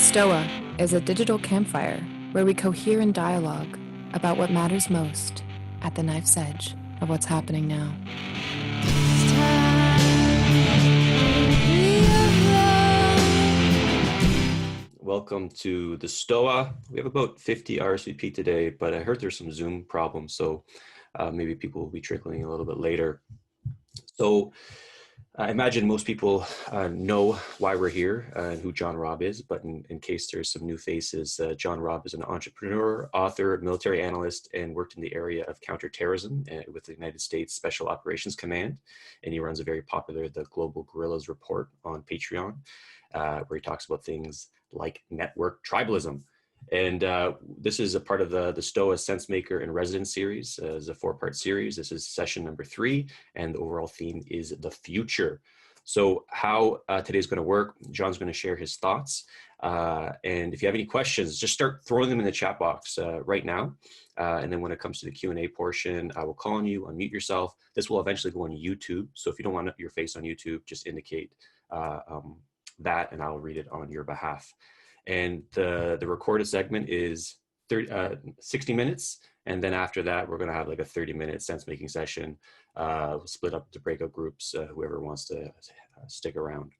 Stoa is a digital campfire where we cohere in dialogue about what matters most at the knife's edge of what's happening now. Welcome to the Stoa. We have about 50 RSVP today, but I heard there's some Zoom problems, so maybe people will be trickling a little bit later. So I imagine most people know why we're here and who John Robb is, but in case there's some new faces, John Robb is an entrepreneur, author, military analyst, and worked in the area of counterterrorism with the United States Special Operations Command. And he runs a very popular The Global Guerrillas Report on Patreon, where he talks about things like network tribalism. And this is a part of the Stoa Sensemaker in Residence series. It's a 4-part series. This is session number 3, and the overall theme is the future. So how today's going to work, John's going to share his thoughts. And if you have any questions, just start throwing them in the chat box right now. And then when it comes to the Q&A portion, I will call on you, unmute yourself. This will eventually go on YouTube. So if you don't want your face on YouTube, just indicate that, and I'll read it on your behalf. And the recorded segment is 60 minutes. And then after that, we're going to have like a 30-minute sense-making session. We'll split up to breakout groups, whoever wants to stick around.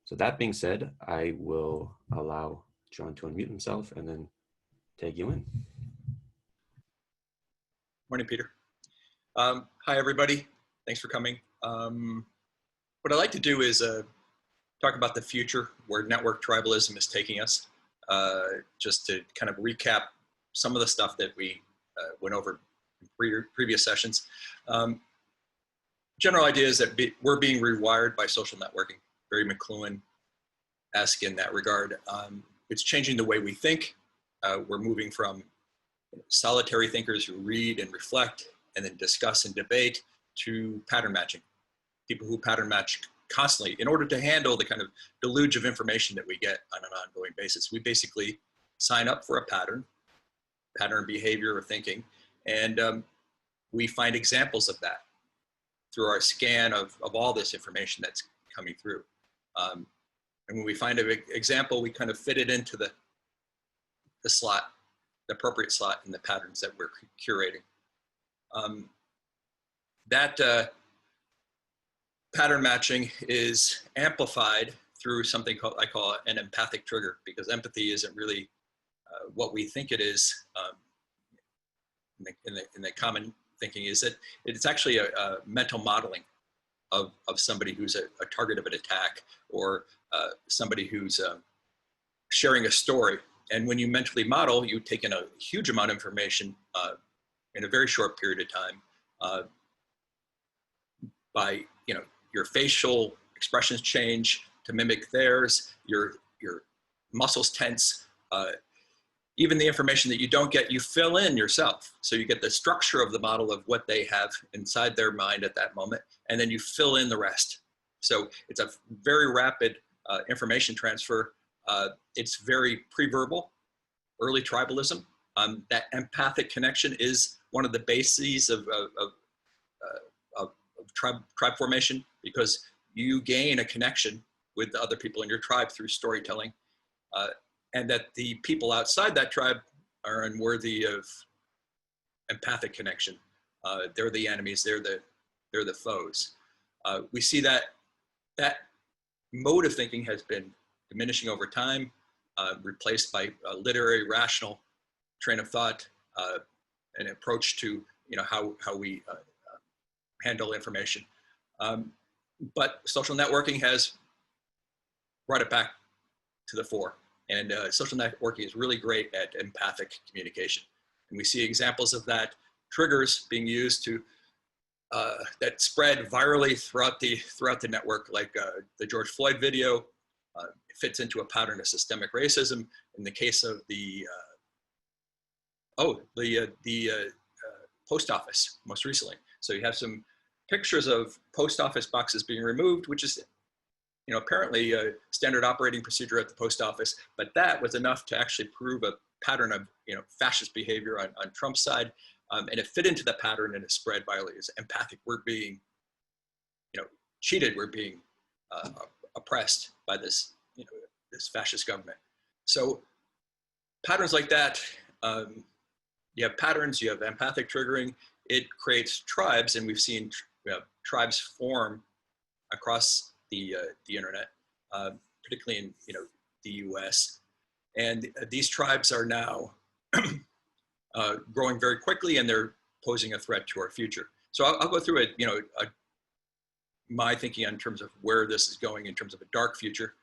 So that being said, I will allow John to unmute himself and then tag you in. Morning, Peter. Hi, everybody. Thanks for coming. What I'd like to do is talk about the future, where network tribalism is taking us, just to kind of recap some of the stuff that we went over in previous sessions. General idea is that we're being rewired by social networking, very McLuhan-esque in that regard. It's changing the way we think. We're moving from solitary thinkers who read and reflect and then discuss and debate to pattern matching, people who pattern match constantly in order to handle the kind of deluge of information that we get on an ongoing basis. We basically sign up for a pattern behavior or thinking, and we find examples of that through our scan of all this information that's coming through. And when we find an example, we kind of fit it into the slot, the appropriate slot in the patterns that we're curating. Pattern matching is amplified through something I call an empathic trigger, because empathy isn't really what we think it is. In the common thinking is that it's actually a mental modeling of somebody who's a target of an attack, or somebody who's sharing a story. And when you mentally model, you take in a huge amount of information in a very short period of time by, your facial expressions change to mimic theirs, your muscles tense, even the information that you don't get, you fill in yourself. So you get the structure of the model of what they have inside their mind at that moment, and then you fill in the rest. So it's a very rapid information transfer. It's very pre-verbal, early tribalism. That empathic connection is one of the bases of tribe formation, because you gain a connection with the other people in your tribe through storytelling, and that the people outside that tribe are unworthy of empathic connection. They're the enemies, they're the foes. We see that mode of thinking has been diminishing over time, replaced by a literary, rational train of thought, an approach to how we handle information. But social networking has brought it back to the fore. And social networking is really great at empathic communication. And we see examples of that, triggers being used to that spread virally throughout the network, like the George Floyd video. It fits into a pattern of systemic racism. In the case of the post office, most recently. So you have some pictures of post office boxes being removed, which is, apparently a standard operating procedure at the post office, but that was enough to actually prove a pattern of, fascist behavior on Trump's side. And it fit into the pattern, and it spread virally. It's empathic. We're being, cheated. We're being oppressed by this, this fascist government. So patterns like that, you have patterns, you have empathic triggering, it creates tribes, and we've seen tribes form across the internet, particularly in the US. And these tribes are now growing very quickly, and they're posing a threat to our future. So I'll go through it, my thinking in terms of where this is going in terms of a dark future.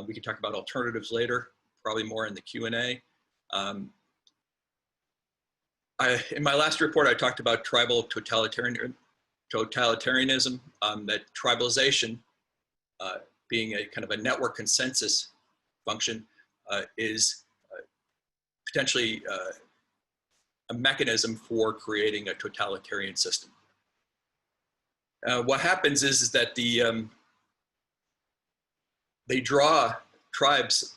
We can talk about alternatives later, probably more in the Q&A. In my last report, I talked about tribal totalitarianism, that tribalization, being a kind of a network consensus function, is potentially a mechanism for creating a totalitarian system. What happens is that they draw tribes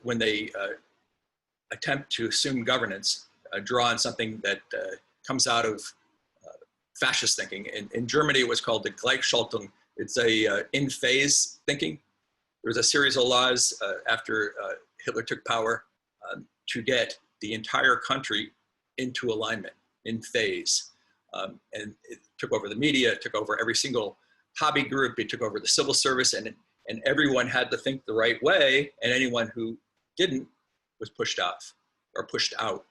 when they attempt to assume governance, draw on something that comes out of fascist thinking. In Germany, it was called the Gleichschaltung. It's a in-phase thinking. There was a series of laws after Hitler took power to get the entire country into alignment, in phase. And it took over the media, it took over every single hobby group, it took over the civil service, and everyone had to think the right way, and anyone who didn't was pushed off or pushed out.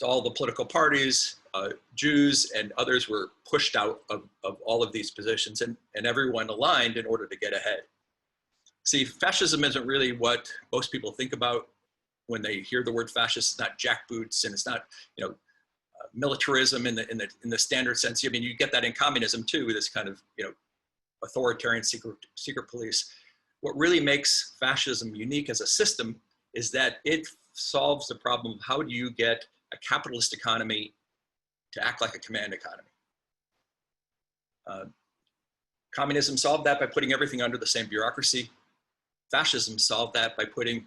All the political parties, Jews and others were pushed out of all of these positions, and everyone aligned in order to get ahead. See, fascism isn't really what most people think about when they hear the word fascist. It's not jackboots, and it's not, militarism in the standard sense. I mean, you get that in communism too, this kind of, authoritarian secret police. What really makes fascism unique as a system is that it solves the problem of how do you get a capitalist economy to act like a command economy. Communism solved that by putting everything under the same bureaucracy. Fascism solved that by putting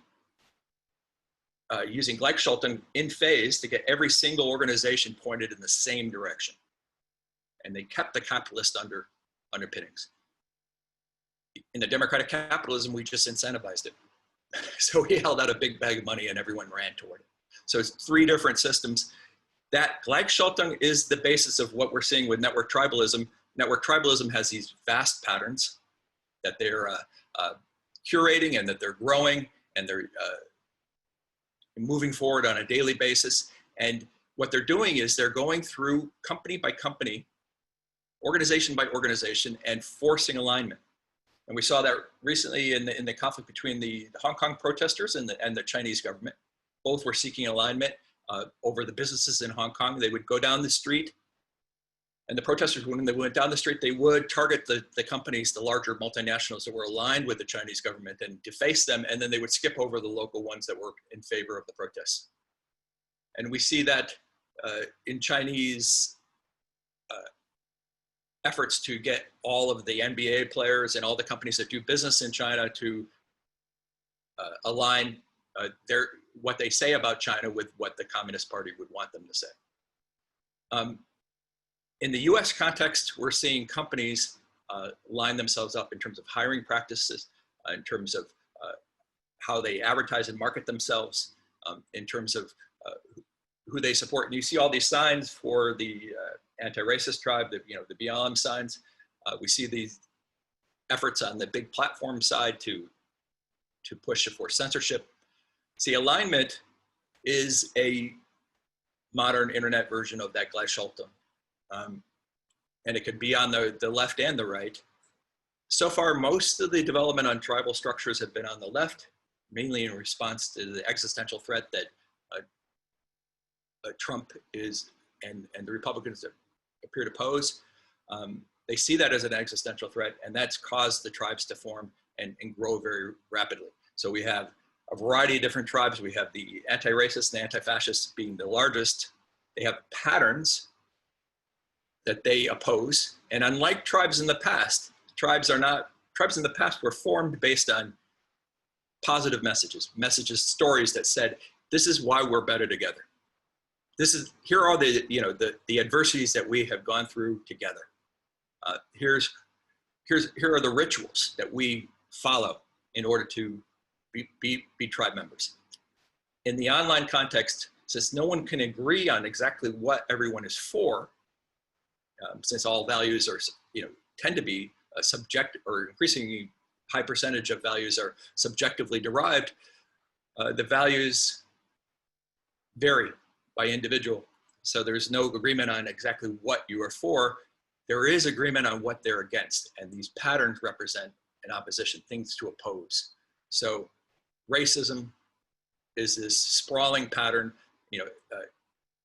using Gleichschaltung in phase to get every single organization pointed in the same direction. And they kept the capitalist underpinnings. In the democratic capitalism, we just incentivized it. So we held out a big bag of money and everyone ran toward it. So it's three different systems. That Gleichschaltung is the basis of what we're seeing with network tribalism. Network tribalism has these vast patterns that they're curating and that they're growing, and they're moving forward on a daily basis. And what they're doing is they're going through company by company, organization by organization, and forcing alignment. And we saw that recently in the conflict between the Hong Kong protesters and the Chinese government. Both were seeking alignment over the businesses in Hong Kong. They would go down the street, and the protesters, when they went down the street, they would target the companies, the larger multinationals that were aligned with the Chinese government, and deface them, and then they would skip over the local ones that were in favor of the protests. And we see that in Chinese efforts to get all of the NBA players and all the companies that do business in China to align what they say about China with what the Communist Party would want them to say. In the US context, we're seeing companies line themselves up in terms of hiring practices, in terms of how they advertise and market themselves, in terms of who they support. And you see all these signs for the anti-racist tribe, the BLM signs. We see these efforts on the big platform side to push for censorship. See, alignment is a modern internet version of that Gleichschaltung. And it could be on the left and the right. So far, most of the development on tribal structures have been on the left, mainly in response to the existential threat that Trump is and the Republicans appear to pose. They see that as an existential threat, and that's caused the tribes to form and grow very rapidly. So we have a variety of different tribes. We have the anti-racist and the anti-fascist being the largest. They have patterns that they oppose. And unlike tribes in the past, tribes in the past were formed based on positive messages, stories that said, this is why we're better together. Here are the adversities that we have gone through together. Here are the rituals that we follow in order to be tribe members. In the online context, since no one can agree on exactly what everyone is for, since all values are, tend to be subjective, or increasingly high percentage of values are subjectively derived, the values vary by individual. So there's no agreement on exactly what you are for. There is agreement on what they're against, and these patterns represent an opposition, things to oppose. So racism is this sprawling pattern,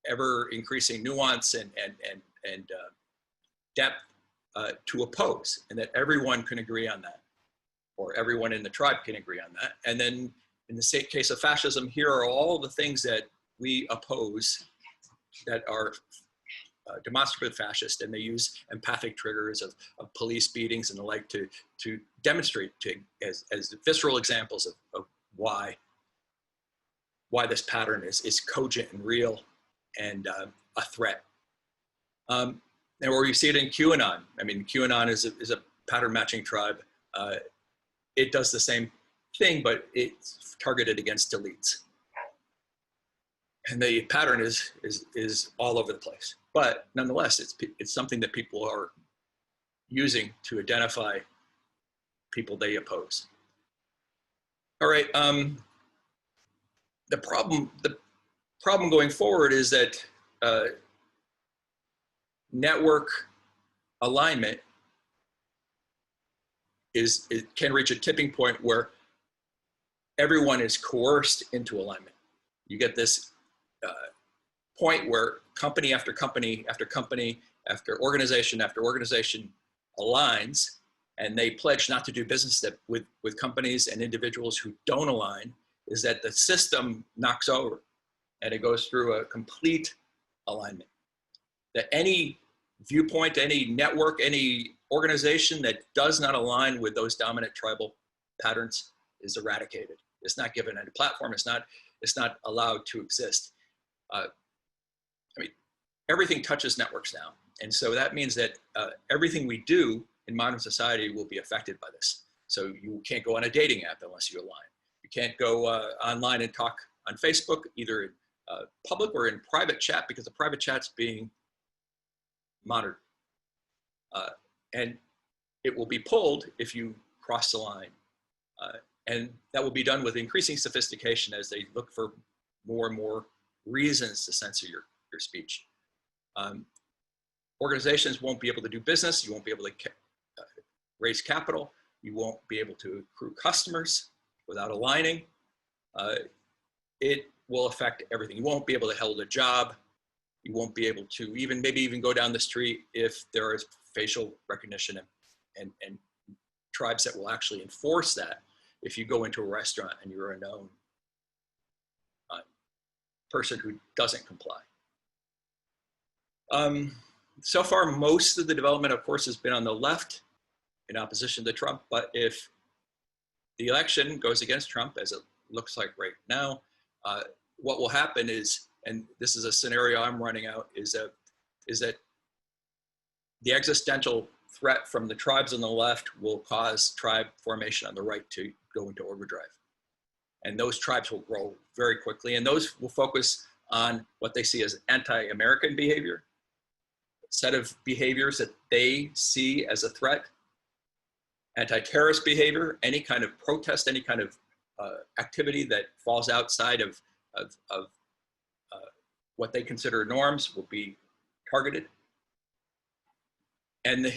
ever increasing nuance and depth to oppose, and that everyone can agree on that, or everyone in the tribe can agree on that. And then in the case of fascism, here are all the things that we oppose that are demonstrative fascist, and they use empathic triggers of police beatings and the like to demonstrate as visceral examples of why this pattern is cogent and real and a threat. And where you see it in QAnon. I mean, QAnon is a pattern matching tribe. It does the same thing, but it's targeted against elites. And the pattern is all over the place. But nonetheless, it's something that people are using to identify people they oppose. All right. The problem going forward is that network alignment it can reach a tipping point where everyone is coerced into alignment. You get this point where company after company after company after organization aligns, and they pledge not to do business with companies and individuals who don't align, is that the system knocks over and it goes through a complete alignment. That any viewpoint, any network, any organization that does not align with those dominant tribal patterns is eradicated. It's not given a platform. It's not allowed to exist. I mean, everything touches networks now. And so that means that everything we do in modern society will be affected by this. So you can't go on a dating app unless you align. You can't go online and talk on Facebook, either in public or in private chat, because the private chat's being monitored. And it will be pulled if you cross the line. And that will be done with increasing sophistication as they look for more and more reasons to censor your speech. Organizations won't be able to do business. You won't be able to raise capital. You won't be able to accrue customers without aligning. It will affect everything. You won't be able to hold a job. You won't be able to maybe even go down the street if there is facial recognition and tribes that will actually enforce that. If you go into a restaurant and you're a known person who doesn't comply. So far, most of the development, of course, has been on the left in opposition to Trump. But if the election goes against Trump, as it looks like right now, what will happen is, and this is a scenario I'm running out, is that the existential threat from the tribes on the left will cause tribe formation on the right to go into overdrive. And those tribes will grow very quickly, and those will focus on what they see as anti-American behavior, a set of behaviors that they see as a threat, anti-terrorist behavior, any kind of protest, any kind of activity that falls outside of what they consider norms will be targeted. And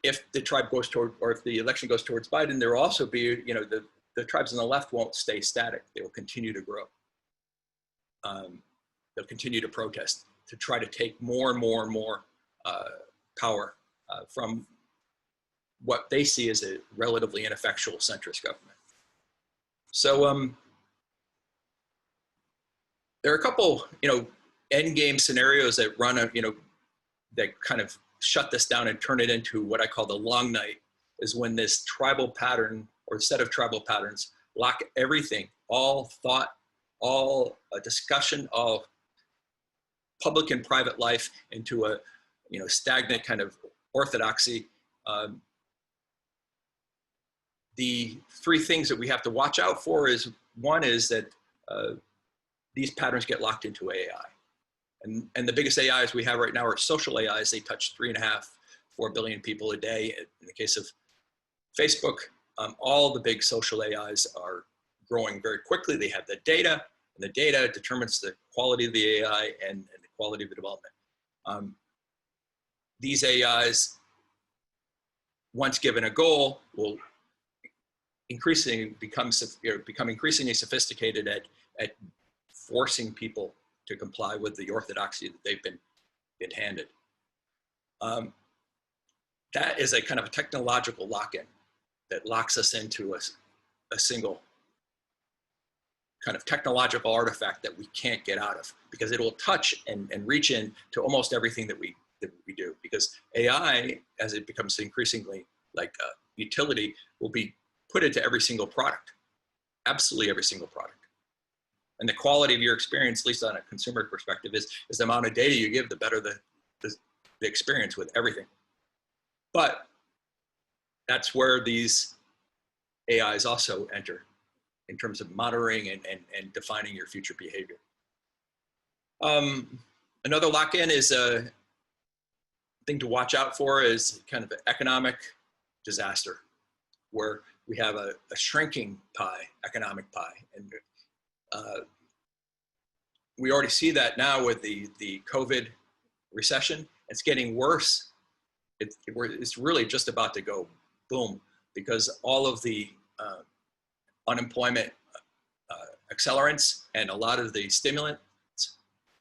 if the tribe goes toward, or if the election goes towards Biden, there will also be, the tribes on the left won't stay static. They will continue to grow. They'll continue to protest to try to take more and more and more power from what they see as a relatively ineffectual centrist government. So there are a couple, end game scenarios that run, that kind of shut this down and turn it into what I call the long night, is when this tribal pattern or set of tribal patterns lock everything, all thought, all discussion, all public and private life into a stagnant kind of orthodoxy. the three things that we have to watch out for is, one is that these patterns get locked into AI. And the biggest AIs we have right now are social AIs. They touch 3.5, 4 billion people a day. In the case of Facebook, all the big social AIs are growing very quickly. They have the data, and the data determines the quality of the AI and the quality of the development. These AIs, once given a goal, will increasingly become increasingly sophisticated at forcing people to comply with the orthodoxy that they've been handed. That is a kind of a technological lock-in that locks us into a single kind of technological artifact that we can't get out of, because it will touch and reach in to almost everything that we do. Because AI, as it becomes increasingly like a utility, will be put into every single product, absolutely every single product. And the quality of your experience, at least on a consumer perspective, is the amount of data you give, the better the experience with everything. But that's where these AIs also enter in terms of monitoring and defining your future behavior. Another lock-in is a thing to watch out for is kind of an economic disaster, where we have a shrinking pie, economic pie. And we already see that now with the COVID recession. It's getting worse. It's really just about to go boom, because all of the unemployment accelerants and a lot of the stimulants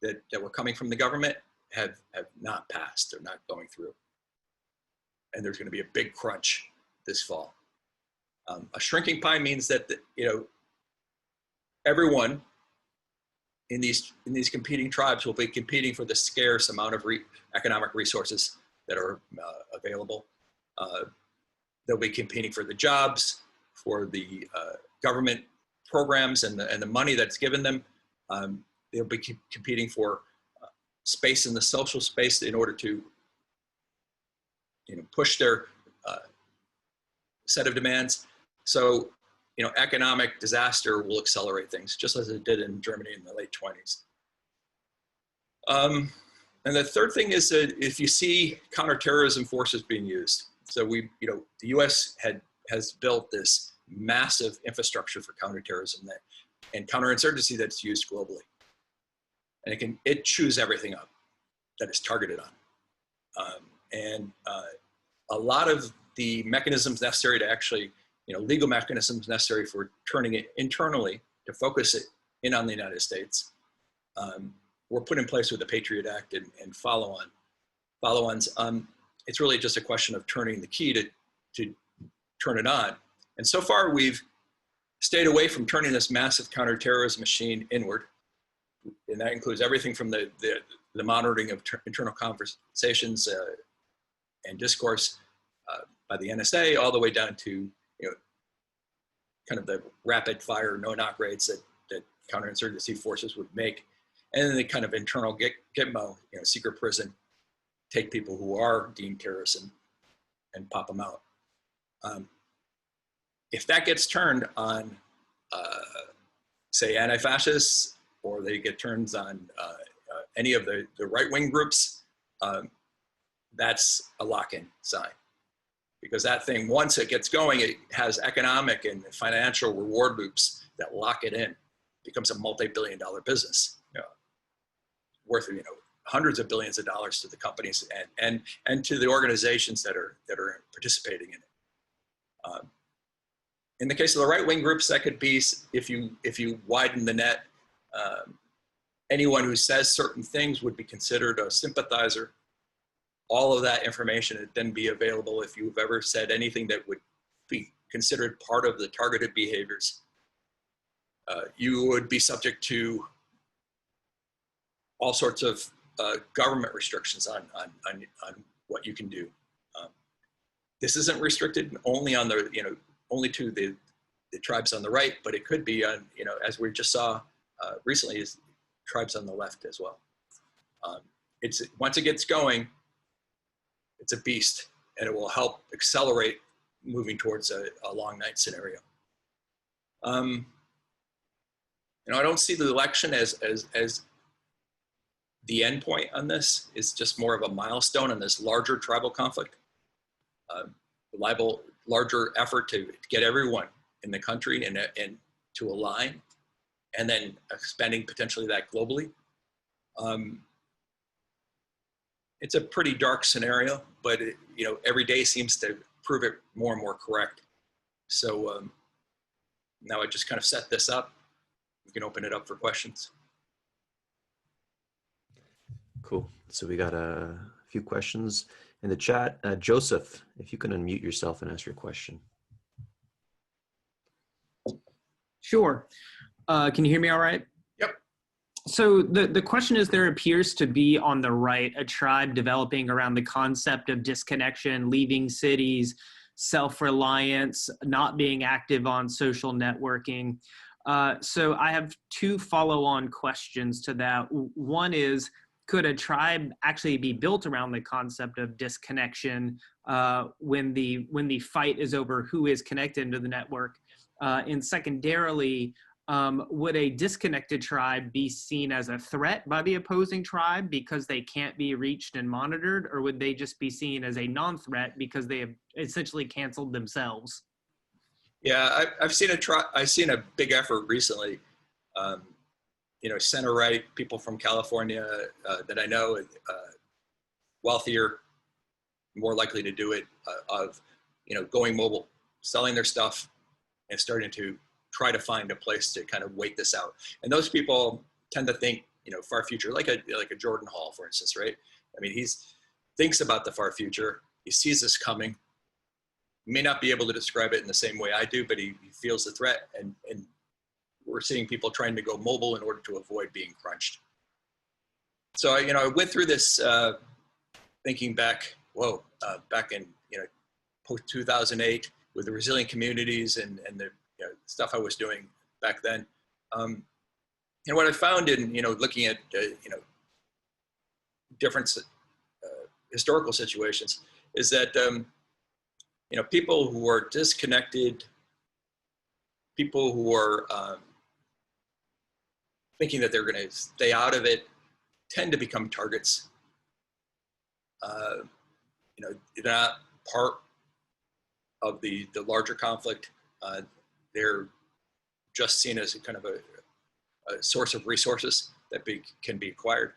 that were coming from the government have not passed. They're not going through. And there's going to be a big crunch this fall. A shrinking pie means that everyone in these competing tribes will be competing for the scarce amount of economic resources that are available. They'll be competing for the jobs, for the government programs and the money that's given them. They'll be competing for space in the social space in order to push their set of demands. So economic disaster will accelerate things, just as it did in Germany in the late 20s. And the third thing is that if you see counterterrorism forces being used, so the U.S. has built this massive infrastructure for counterterrorism and counterinsurgency that's used globally, and it chews everything up that is targeted on, and a lot of the mechanisms necessary to actually, legal mechanisms necessary for turning it internally to focus it in on the United States, were put in place with the Patriot Act and follow-ons. It's really just a question of turning the key to turn it on. And so far, we've stayed away from turning this massive counterterrorism machine inward. And that includes everything from the monitoring of internal conversations and discourse by the NSA, all the way down to kind of the rapid fire no-knock raids that counterinsurgency forces would make, and then the kind of internal gitmo, secret prison, take people who are deemed terrorists and pop them out. If that gets turned on, say, anti-fascists, or they get turned on any of the right-wing groups, that's a lock-in sign. Because that thing, once it gets going, it has economic and financial reward loops that lock it in. It becomes a multi-billion-dollar business, worth hundreds of billions of dollars to the companies and to the organizations that are participating in it. In the case of the right-wing groups, that could be, if you widen the net, anyone who says certain things would be considered a sympathizer. All of that information would then be available if you've ever said anything that would be considered part of the targeted behaviors. You would be subject to all sorts of government restrictions on what you can do. This isn't restricted only on only to the tribes on the right, but it could be on, as we just saw recently, is tribes on the left as well. Once it gets going, it's a beast, and it will help accelerate moving towards a long night scenario. I don't see the election as the end point on this. It's just more of a milestone in this larger tribal conflict, larger effort to get everyone in the country and to align, and then expanding potentially that globally. It's a pretty dark scenario, but every day seems to prove it more and more correct. So now I just kind of set this up. We can open it up for questions. Cool. So we got a few questions in the chat. Joseph, if you can unmute yourself and ask your question. Sure. Can you hear me all right? Yep. So the question is, there appears to be on the right a tribe developing around the concept of disconnection, leaving cities, self-reliance, not being active on social networking. So I have two follow-on questions to that. One is, could a tribe actually be built around the concept of disconnection when the fight is over who is connected to the network? And secondarily, would a disconnected tribe be seen as a threat by the opposing tribe because they can't be reached and monitored, or would they just be seen as a non-threat because they have essentially canceled themselves? Yeah, I've seen a big effort recently. Center right people from California that I know, wealthier, more likely to do it, of going mobile, selling their stuff, and starting to try to find a place to kind of wait this out. And those people tend to think, far future, like a Jordan Hall, for instance, right? I mean, thinks about the far future. He sees this coming. He may not be able to describe it in the same way I do, but he feels the threat. And we're seeing people trying to go mobile in order to avoid being crunched. So, I went through this thinking back, back in, post-2008 with the resilient communities and the stuff I was doing back then. And what I found in, looking at, different historical situations is that, people who are disconnected, people who are thinking that they're going to stay out of it, tend to become targets. They're not part of the larger conflict. They're just seen as a kind of a source of resources that can be acquired.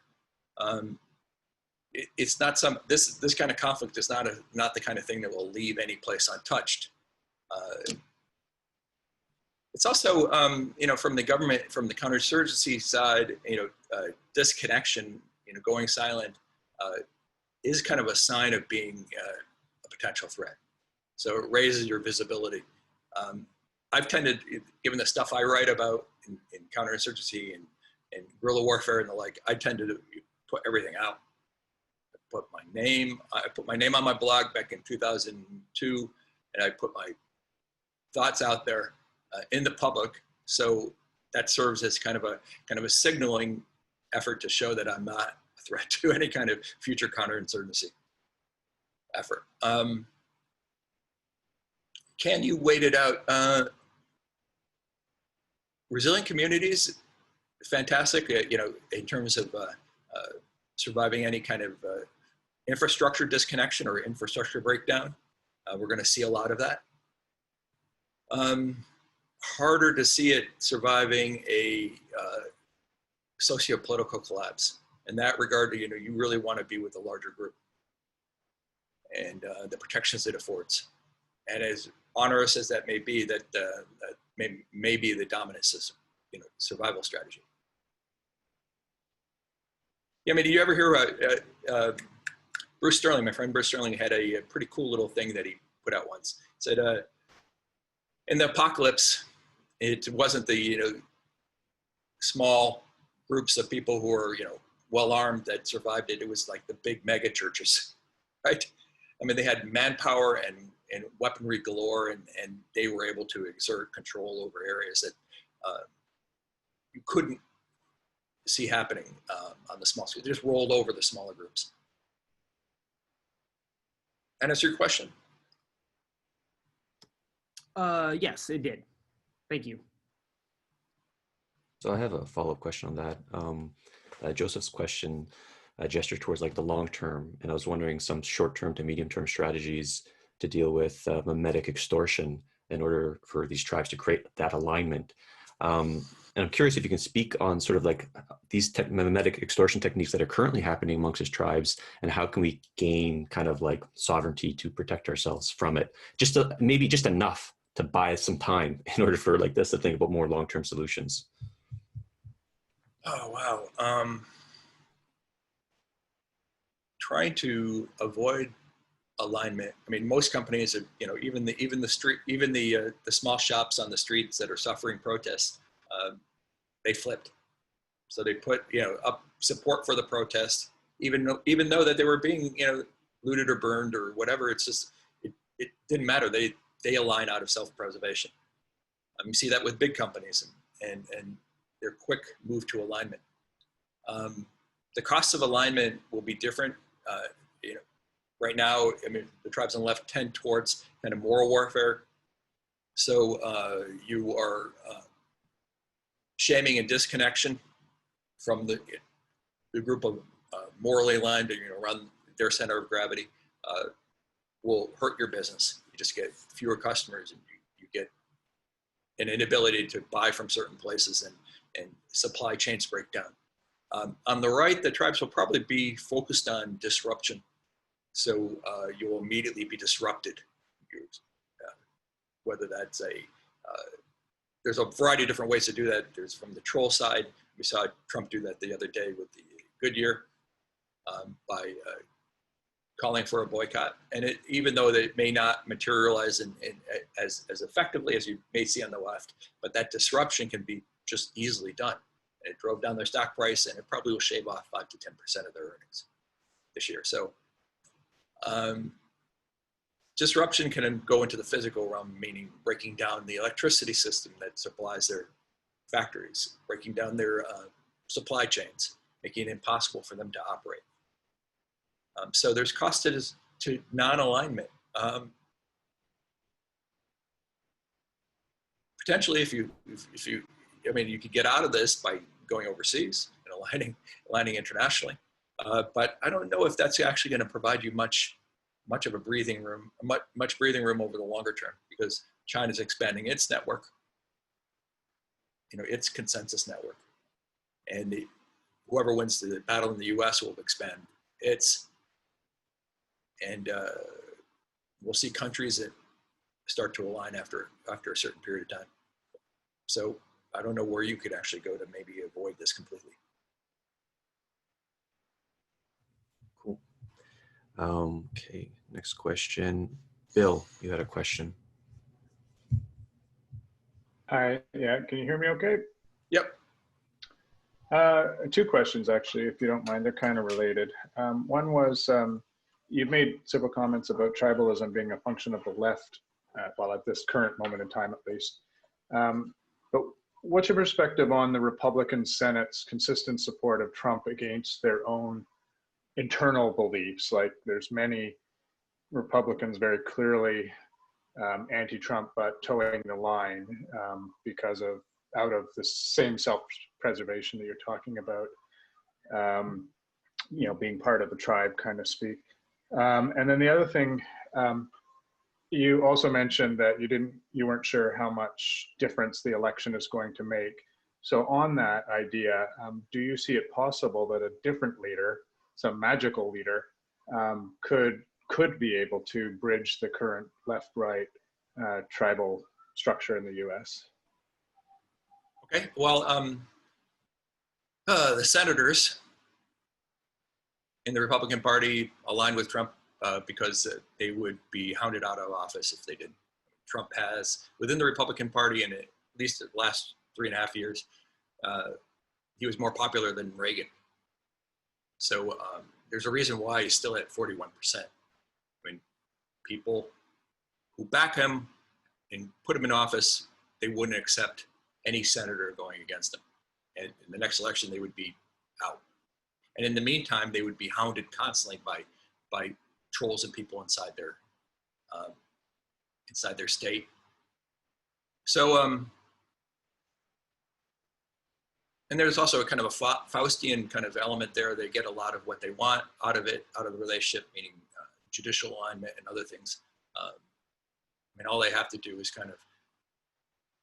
It's not this kind of conflict is not the kind of thing that will leave any place untouched. It's also, from the government, from the counterinsurgency side, disconnection, going silent, is kind of a sign of being a potential threat. So it raises your visibility. I've tended, given the stuff I write about in counterinsurgency and guerrilla warfare and the like, I tend to put everything out. I put my name on my blog back in 2002, and I put my thoughts out there in the public. So that serves as kind of a signaling effort to show that I'm not a threat to any kind of future counterinsurgency effort. Can you wait it out? Resilient communities, fantastic, in terms of surviving any kind of infrastructure disconnection or infrastructure breakdown. We're going to see a lot of that. Harder to see it surviving a socio-political collapse. In that regard, you really want to be with a larger group and the protections it affords. And as onerous as that may be, that may be the dominant system, survival strategy. Yeah, I mean, did you ever hear about Bruce Sterling? My friend Bruce Sterling had a pretty cool little thing that he put out once. It said, in the apocalypse, it wasn't the small groups of people who were well armed that survived it. It was like the big mega churches, right? I mean, they had manpower and weaponry galore, and they were able to exert control over areas that you couldn't see happening on the small scale. They just rolled over the smaller groups. And that's your question. Yes, it did. Thank you. So I have a follow-up question on that. Joseph's question gestured towards like the long term, and I was wondering some short-term to medium-term strategies to deal with mimetic extortion in order for these tribes to create that alignment. And I'm curious if you can speak on sort of like these mimetic extortion techniques that are currently happening amongst his tribes, and how can we gain kind of like sovereignty to protect ourselves from it? Maybe just enough to buy some time in order for like this to think about more long-term solutions. Oh, wow. Trying to avoid alignment. I mean, most companies, even the small shops on the streets that are suffering protests, they flipped. So they put, up support for the protest, even though that they were being, looted or burned or whatever. It's just, it didn't matter. They align out of self-preservation. You see that with big companies and their quick move to alignment. The costs of alignment will be different. Right now, I mean, the tribes on the left tend towards kind of moral warfare. So you are shaming and disconnection from the group of morally aligned, around their center of gravity, will hurt your business. You just get fewer customers, and you get an inability to buy from certain places, and supply chains break down. On the right, the tribes will probably be focused on disruption. So you will immediately be disrupted. Whether that's there's a variety of different ways to do that. There's from the troll side. We saw Trump do that the other day with the Goodyear by calling for a boycott. And even though that it may not materialize as effectively as you may see on the left, but that disruption can be just easily done. And it drove down their stock price, and it probably will shave off 5 to 10% of their earnings this year. So disruption can go into the physical realm, meaning breaking down the electricity system that supplies their factories, breaking down their supply chains, making it impossible for them to operate. So there's cost to non-alignment. Potentially, if you, you could get out of this by going overseas and aligning internationally. But I don't know if that's actually going to provide you much of a breathing room, much breathing room over the longer term, because China's expanding its network, its consensus network, and whoever wins the battle in the U.S. will expand its, and we'll see countries that start to align after a certain period of time. So I don't know where you could actually go to maybe avoid this completely. Cool. Okay, next question. Bill, you had a question. Hi, yeah, can you hear me okay? Yep. Two questions, actually, if you don't mind. They're kind of related. One was, you've made several comments about tribalism being a function of the left, well, at this current moment in time, at least. But what's your perspective on the Republican Senate's consistent support of Trump against their own internal beliefs? Like, there's many Republicans very clearly anti-Trump, but towing the line because of out of the same self-preservation that you're talking about, being part of the tribe, kind of speak. And then the other thing, you also mentioned that you weren't sure how much difference the election is going to make. So on that idea, do you see it possible that a different leader, some magical leader, could be able to bridge the current left-right tribal structure in the U.S.? Okay, well, the senators in the Republican Party aligned with Trump because they would be hounded out of office if they did. Trump has, within the Republican Party, and at least the last 3.5 years, he was more popular than Reagan. So there's a reason why he's still at 41%. I mean, people who back him and put him in office, they wouldn't accept any senator going against him. And in the next election, they would be out. And in the meantime, they would be hounded constantly by trolls and people inside their state. So, and there's also a kind of a Faustian kind of element there. They get a lot of what they want out of it, out of the relationship, meaning judicial alignment and other things. I mean, all they have to do is kind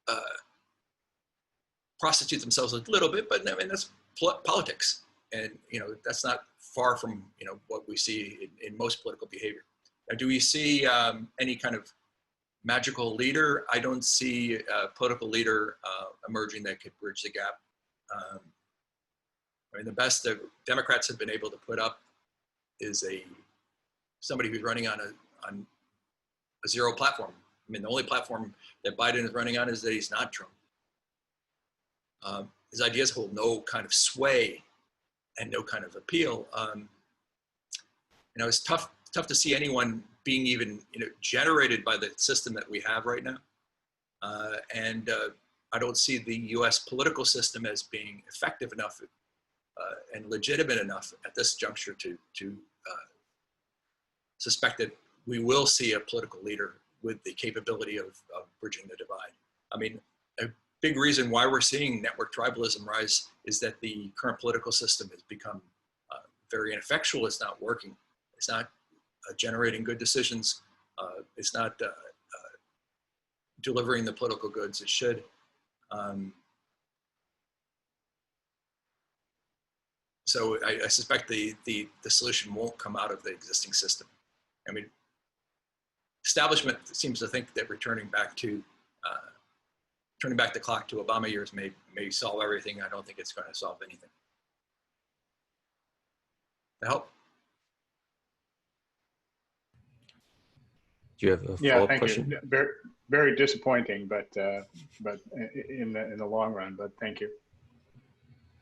of prostitute themselves a little bit, but I mean, that's politics. And, you know, that's not far from, you know, what we see in most political behavior. Now, do we see any kind of magical leader? I don't see a political leader emerging that could bridge the gap. I mean, the best the Democrats have been able to put up is somebody who's running on a zero platform. I mean, the only platform that Biden is running on is that he's not Trump. His ideas hold no kind of sway and no kind of appeal. You know, it's tough to see anyone being even, you know, generated by the system that we have right now. I don't see the U.S. political system as being effective enough and legitimate enough at this juncture to suspect that we will see a political leader with the capability of bridging the divide. I mean, a big reason why we're seeing network tribalism rise is that the current political system has become very ineffectual. It's not working. It's not generating good decisions. It's not delivering the political goods it should. So I suspect the solution won't come out of the existing system. I mean, establishment seems to think that turning back the clock to Obama years may solve everything. I don't think it's going to solve anything. To help. Do you have a Yeah, follow-up thank question? you. Very, very disappointing, but in the long run. But thank you.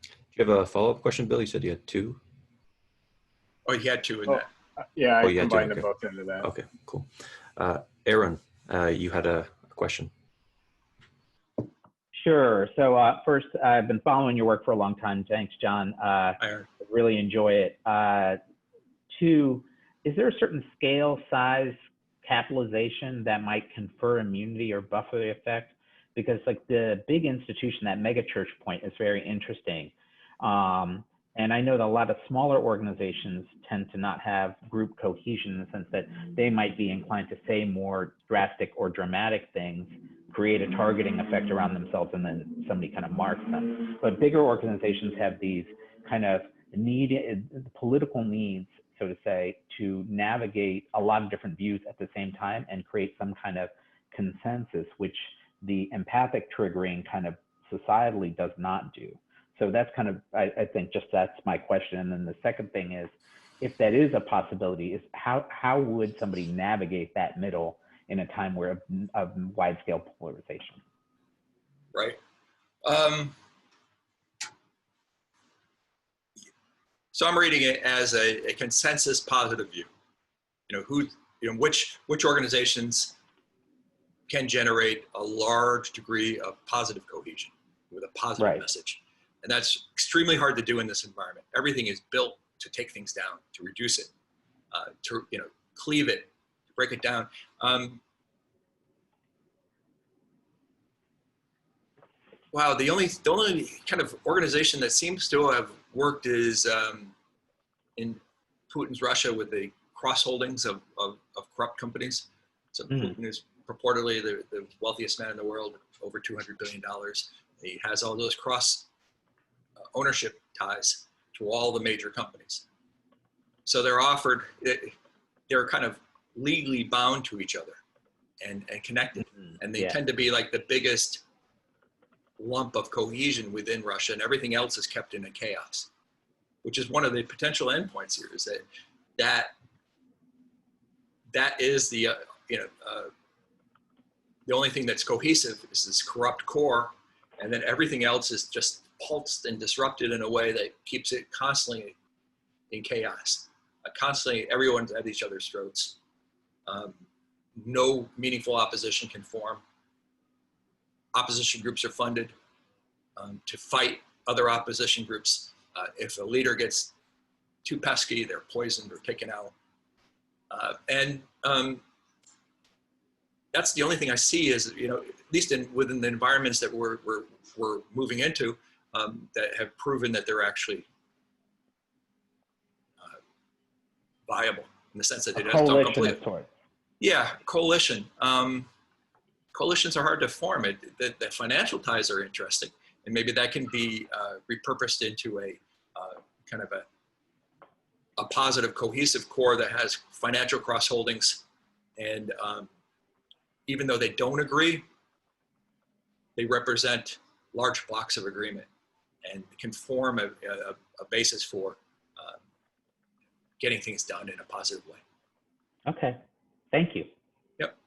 Do you have a follow-up question, Bill? You said you had two. Oh, you had two in that. Yeah, I Oh, you had two, combined okay. them both into that. Okay, cool. Aaron, you had a question. Sure. So first, I've been following your work for a long time. Thanks, John. Really enjoy it. Two, is there a certain scale, size, capitalization that might confer immunity or buffer the effect? Because like the big institution, that mega church point is very interesting. And I know that a lot of smaller organizations tend to not have group cohesion in the sense that they might be inclined to say more drastic or dramatic things, create a targeting effect around themselves, and then somebody kind of marks them. But bigger organizations have these kind of political needs, so to say, to navigate a lot of different views at the same time and create some kind of consensus, which the empathic triggering kind of societally does not do. So that's kind of, I think just that's my question. And then the second thing is, if that is a possibility, is how would somebody navigate that middle in a time where of wide scale polarization? Right. So I'm reading it as a consensus positive view. You know, which organizations can generate a large degree of positive cohesion with a positive message. And that's extremely hard to do in this environment. Everything is built to take things down, to reduce it, to cleave it, to break it down. Wow, the only kind of organization that seems to have worked is in Putin's Russia with the cross holdings of corrupt companies. So Putin is purportedly the wealthiest man in the world, over $200 billion. He has all those cross ownership ties to all the major companies. So they're kind of legally bound to each other and connected. And they tend to be like the biggest lump of cohesion within Russia, and everything else is kept in a chaos, which is one of the potential endpoints here, is that is the only thing that's cohesive is this corrupt core, and then everything else is just pulsed and disrupted in a way that keeps it constantly in chaos. Constantly, everyone's at each other's throats. No meaningful opposition can form. Opposition groups are funded to fight other opposition groups. If a leader gets too pesky, they're poisoned or taken out. That's the only thing I see is, least within the environments that we're moving into, that have proven that they're actually viable in the sense that they just don't completely. Yeah, coalition. Coalitions are hard to form. The financial ties are interesting, and maybe that can be repurposed into a kind of a positive, cohesive core that has financial cross holdings, and even though they don't agree, they represent large blocks of agreement and can form a basis for getting things done in a positive way. Okay, thank you. Yep.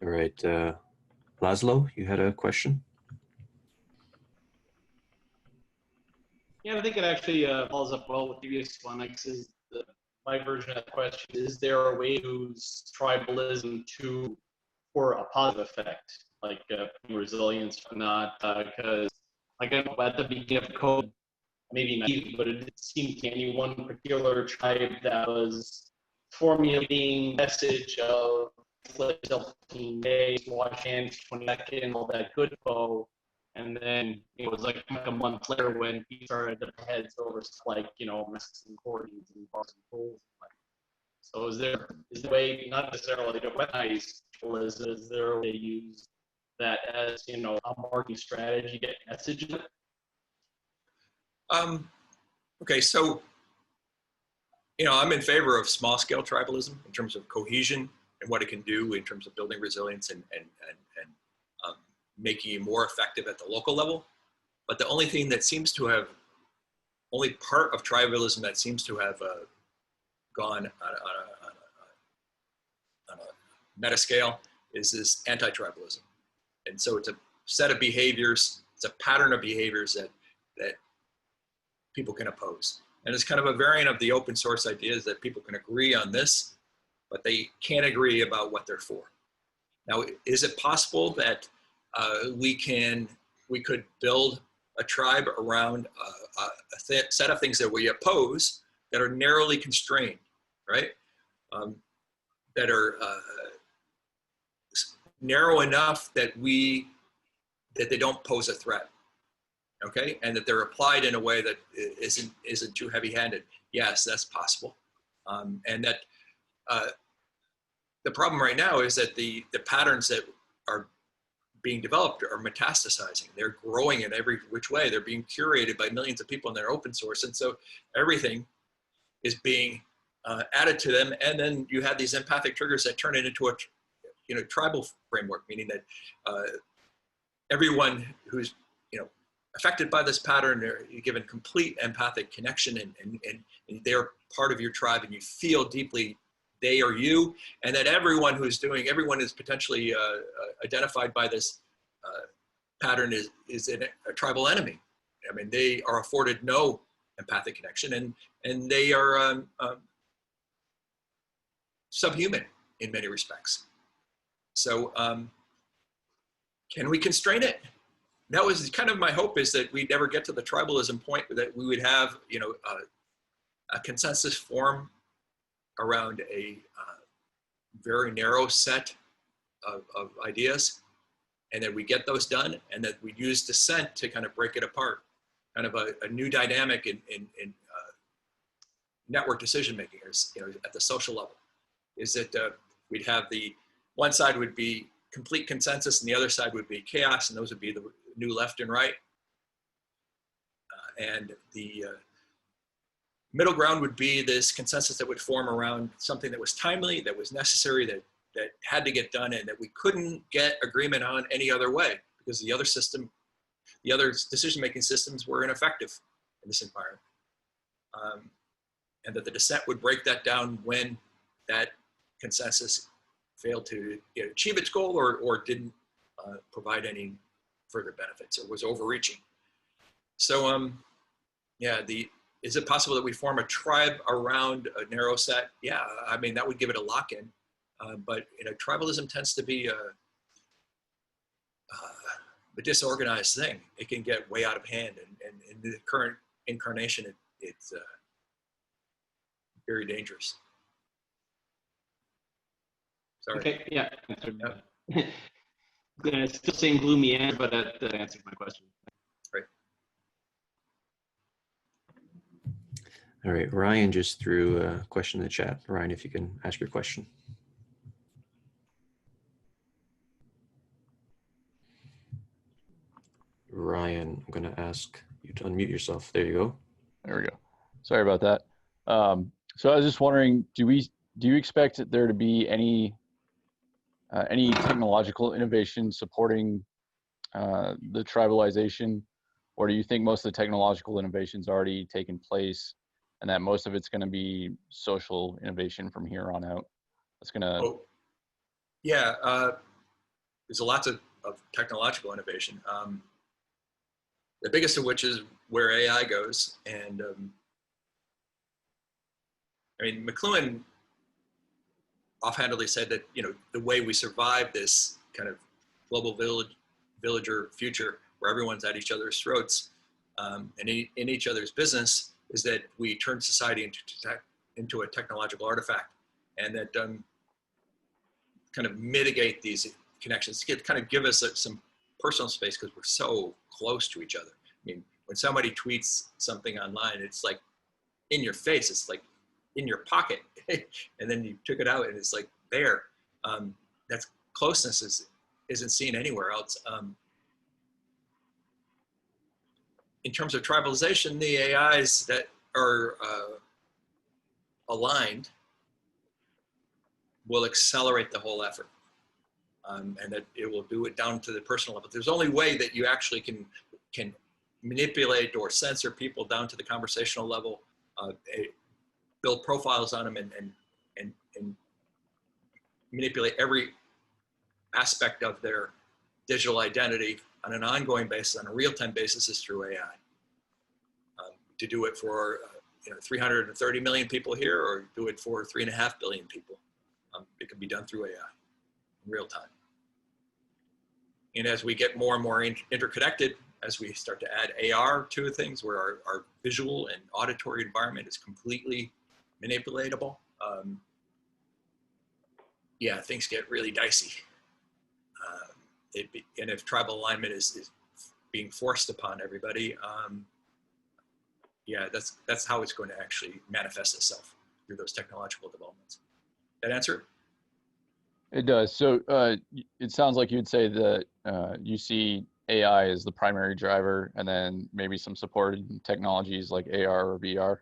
All right, Laszlo, you had a question? Yeah, I think it actually follows up well with the previous one. My version of that question: is there a way to use tribalism for a positive effect, like resilience or not? Because like at the beginning of COVID, maybe naive, but it didn't seem to any one particular tribe that was formulating message of 15 days, wash hands, 22nd, all that good flow. And then it was like a month later when he started to heads over like, masks and cordons and bars and poles. So is there a way, not necessarily to weaponize tribalism, is there a way to use that as, a marketing strategy to get message? Okay, so, I'm in favor of small scale tribalism in terms of cohesion and what it can do in terms of building resilience and making you more effective at the local level. But the only thing that seems to have, only part of tribalism that seems to have gone on a meta scale is this anti-tribalism. And so it's a set of behaviors, it's a pattern of behaviors that people can oppose. And it's kind of a variant of the open source ideas that people can agree on this, but they can't agree about what they're for. Now, is it possible that we could build a tribe around a set of things that we oppose that are narrowly constrained, right? That are narrow enough that they don't pose a threat, okay? And that they're applied in a way that isn't too heavy-handed. Yes, that's possible. And that the problem right now is that the patterns that are being developed are metastasizing. They're growing in every which way. They're being curated by millions of people and they're open source. And so everything is being added to them. And then you have these empathic triggers that turn it into a tribal framework, meaning that everyone who's affected by this pattern, they're given complete empathic connection and they're part of your tribe and you feel deeply they are you, and that everyone is potentially identified by this pattern is a tribal enemy. I mean, they are afforded no empathic connection and they are subhuman in many respects. So can we constrain it? That was kind of my hope, is that we'd never get to the tribalism point, that we would have a consensus form around a very narrow set of ideas, and that we get those done, and that we use dissent to kind of break it apart, kind of a new dynamic in network decision making, at the social level, is that we'd have one side would be complete consensus and the other side would be chaos, and those would be the new left and right, and the middle ground would be this consensus that would form around something that was timely, that was necessary, that had to get done, and that we couldn't get agreement on any other way, because the other decision-making systems were ineffective in this environment. And that the dissent would break that down when that consensus failed to achieve its goal or didn't provide any further benefits or was overreaching. So is it possible that we form a tribe around a narrow set? Yeah, I mean, that would give it a lock-in. But tribalism tends to be a disorganized thing. It can get way out of hand, and in the current incarnation, it's very dangerous. Sorry. Okay, yeah. It's still saying gloomy answer, but that answered my question. Right. All right, Ryan just threw a question in the chat. Ryan, if you can ask your question. Ryan, I'm going to ask you to unmute yourself. There you go. There we go. Sorry about that. So I was just wondering, do you expect there to be any technological innovation supporting the tribalization, or do you think most of the technological innovations already taken place, and that most of it's going to be social innovation from here on out? That's going to. Oh, yeah, there's a lot of technological innovation. The biggest of which is where AI goes, and I mean, McLuhan offhandedly said that, you know, the way we survive this kind of global villager future where everyone's at each other's throats and in each other's business is that we turn society into a technological artifact, and that kind of mitigate these connections to kind of give us some personal space because we're so close to each other. I mean, when somebody tweets something online, it's like in your face, it's like in your pocket, and then you took it out and it's like there. That's closeness isn't seen anywhere else. In terms of tribalization, the AIs that are aligned will accelerate the whole effort, and that it will do it down to the personal level. There's only way that you actually can manipulate or censor people down to the conversational level, build profiles on them, and manipulate every aspect of their digital identity on an ongoing basis, on a real-time basis, is through AI. To do it for 330 million people here, or do it for 3.5 billion people, it can be done through AI in real time. And as we get more and more interconnected, as we start to add AR to things where our visual and auditory environment is completely manipulatable, yeah, things get really dicey. And if tribal alignment is being forced upon everybody, yeah, that's how it's going to actually manifest itself through those technological developments. That answer? It does. So it sounds like you'd say that you see AI as the primary driver, and then maybe some supported technologies like AR or VR.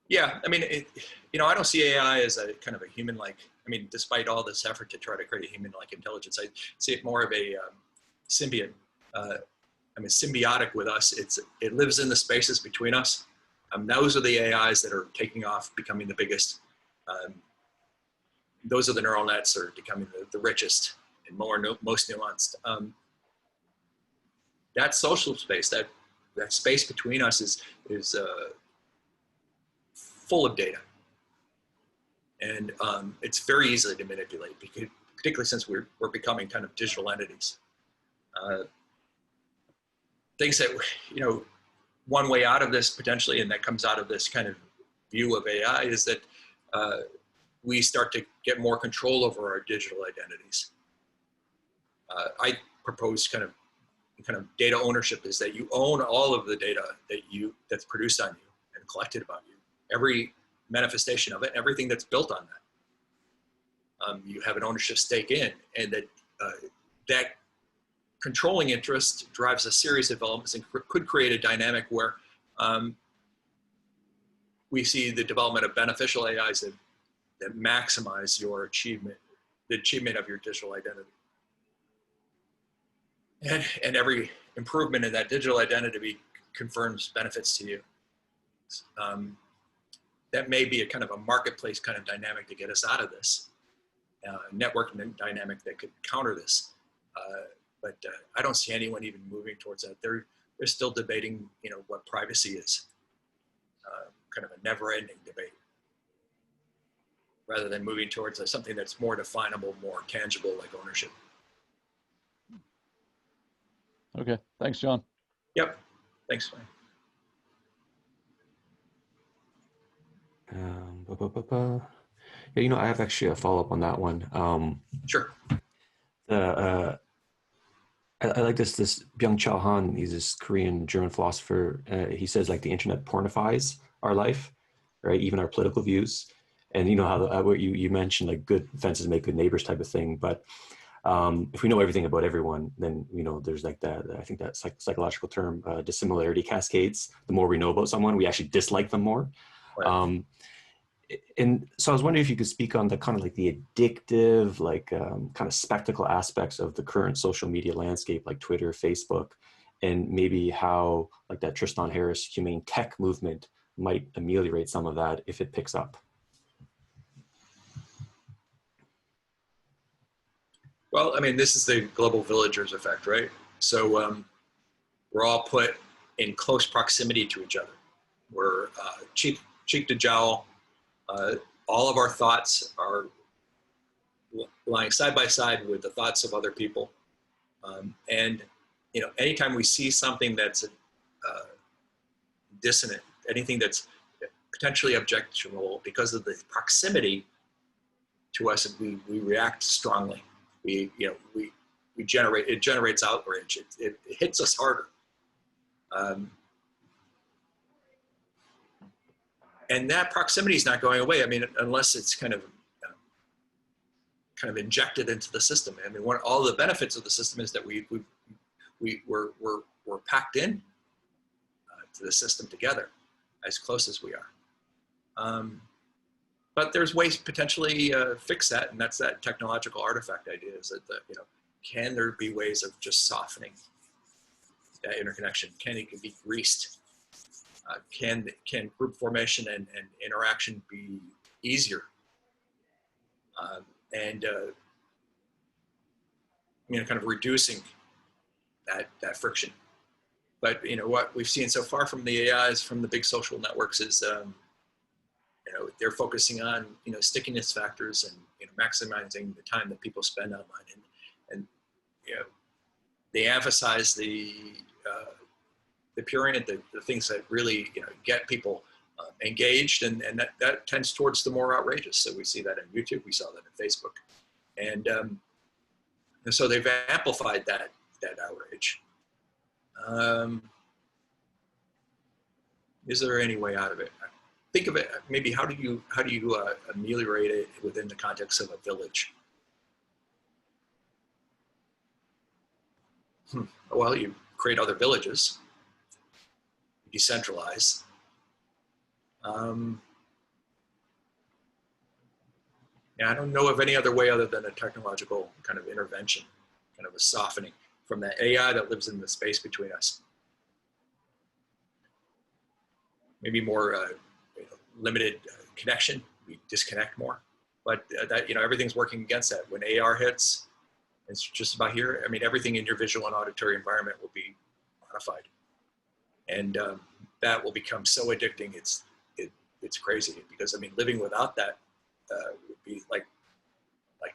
Yeah, I mean, I don't see AI as a kind of a human-like. I mean, despite all this effort to try to create a human-like intelligence, I see it more of a symbiote. I mean, symbiotic with us. It lives in the spaces between us. Those are the AIs that are taking off, becoming the biggest. Those are the neural nets that are becoming the richest and most nuanced. That social space, that space between us is full of data, and it's very easily to manipulate, particularly since we're becoming kind of digital entities. Things that, one way out of this potentially, and that comes out of this kind of view of AI, is that we start to get more control over our digital identities. I propose kind of data ownership is that you own all of the data that's produced on you and collected about you, every manifestation of it, everything that's built on that. You have an ownership stake in, and that controlling interest drives a series of developments and could create a dynamic where we see the development of beneficial AIs that maximize your achievement, the achievement of your digital identity. And every improvement in that digital identity confirms benefits to you. That may be a kind of a marketplace kind of dynamic to get us out of this, networking dynamic that could counter this. But I don't see anyone even moving towards that. They're still debating, what privacy is, kind of a never-ending debate, rather than moving towards something that's more definable, more tangible, like ownership. Okay, thanks, John. Yep, thanks. Yeah, I have actually a follow-up on that one. Sure. I like this Byung-Chul Han. He's this Korean German philosopher. He says like the internet pornifies our life, right? Even our political views. And how what you mentioned, like good fences make good neighbors type of thing. But if we know everything about everyone, then there's like that. I think that psychological term, dissimilarity cascades. The more we know about someone, we actually dislike them more. Right. And so I was wondering if you could speak on the kind of like the addictive, like kind of spectacle aspects of the current social media landscape, like Twitter, Facebook, and maybe how like that Tristan Harris humane tech movement might ameliorate some of that if it picks up. Well, I mean, this is the global villagers effect, right? So we're all put in close proximity to each other. We're cheek to jowl. All of our thoughts are lying side by side with the thoughts of other people. And anytime we see something that's dissonant, anything that's potentially objectionable because of the proximity to us, and we react strongly. It generates outrage. It hits us harder. And that proximity is not going away. I mean, unless it's kind of injected into the system. I mean, all the benefits of the system is that we're packed in to the system together, as close as we are. But there's ways to potentially fix that, and that's that technological artifact idea. Is that can there be ways of just softening that interconnection? Can it be greased? Can group formation and interaction be easier? And kind of reducing that friction. But what we've seen so far from the AIs, from the big social networks, is they're focusing on stickiness factors and maximizing the time that people spend online, and they emphasize the purient, the things that really get people engaged, and that tends towards the more outrageous. So we see that in YouTube, we saw that in Facebook, and so they've amplified that outrage. Is there any way out of it? Think of it, maybe how do you ameliorate it within the context of a village? Well, you create other villages, decentralize. I don't know of any other way other than a technological kind of intervention, kind of a softening from that AI that lives in the space between us. Maybe more limited connection, we disconnect more, but that everything's working against that. When AR hits, it's just about here. I mean, everything in your visual and auditory environment will be modified, and that will become so addicting. It's crazy, because I mean, living without that would be like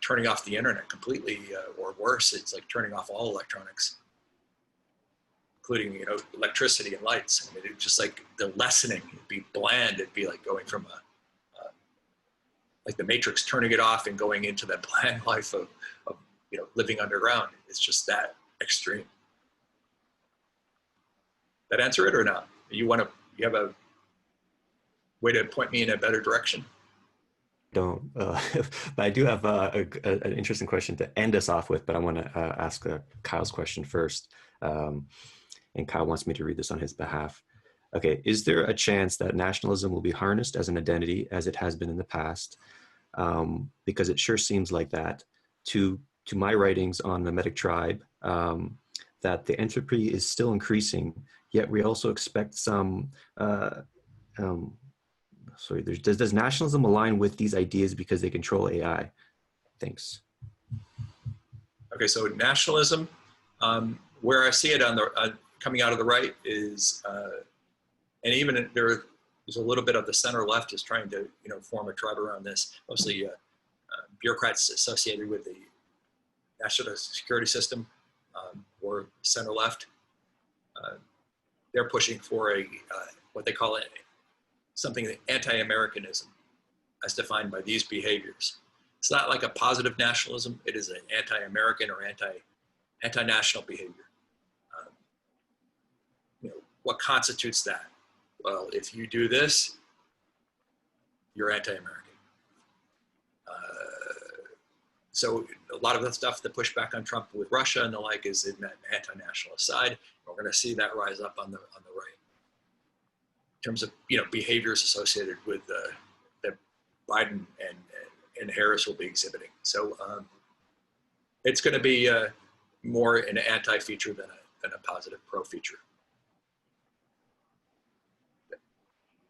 turning off the internet completely, or worse, it's like turning off all electronics, including electricity and lights. I mean, it's just like the lessening. It'd be bland. It'd be like going from like the Matrix, turning it off and going into that bland life of living underground. It's just that extreme. That answer it or not? You have a way to point me in a better direction? Don't, but I do have an interesting question to end us off with, but I want to ask Kyle's question first. And Kyle wants me to read this on his behalf. Okay, is there a chance that nationalism will be harnessed as an identity as it has been in the past? Because it sure seems like that. To my writings on the Metic tribe, that the entropy is still increasing, yet we also expect some, does nationalism align with these ideas because they control AI? Thanks. Okay, so nationalism, where I see it on the coming out of the right is, and even there's a little bit of the center left is trying to form a tribe around this, mostly bureaucrats associated with the national security system, or center left. They're pushing for what they call something anti-Americanism, as defined by these behaviors. It's not like a positive nationalism. It is an anti-American or anti-national behavior. What constitutes that? Well, if you do this, you're anti-American. So a lot of the stuff, the pushback on Trump with Russia and the like, is in that anti-nationalist side. We're going to see that rise up on the right in terms of behaviors associated with that Biden and Harris will be exhibiting. So it's going to be more an anti-feature than a positive pro-feature.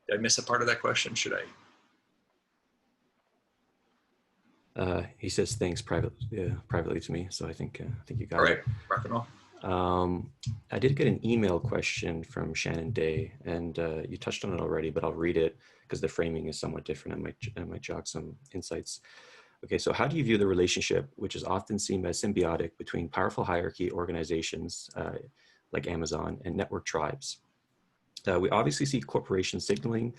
Did I miss a part of that question? Should I? He says thanks privately to me, so I think you got it. All right, rock and roll. I did get an email question from Shannon Day, and you touched on it already, but I'll read it because the framing is somewhat different. I might jog some insights. Okay, so how do you view the relationship, which is often seen as symbiotic, between powerful hierarchy organizations like Amazon and network tribes? We obviously see corporations signaling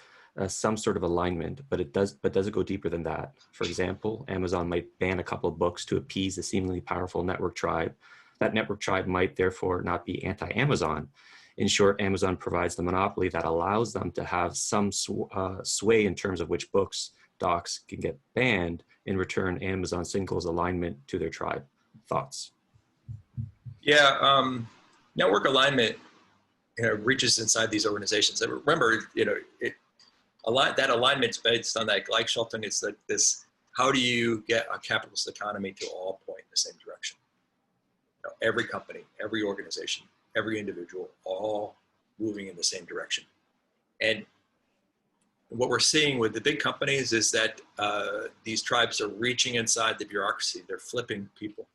some sort of alignment, but does it go deeper than that? For example, Amazon might ban a couple of books to appease a seemingly powerful network tribe. That network tribe might therefore not be anti-Amazon. In short, Amazon provides the monopoly that allows them to have some sway in terms of which books, docs can get banned. In return, Amazon signals alignment to their tribe. Thoughts? Yeah, network alignment reaches inside these organizations. And remember, that alignment's based on that Gleichschaltung. It's like this: how do you get a capitalist economy to all point in the same direction? Every company, every organization, every individual, all moving in the same direction. And what we're seeing with the big companies is that these tribes are reaching inside the bureaucracy. They're flipping people.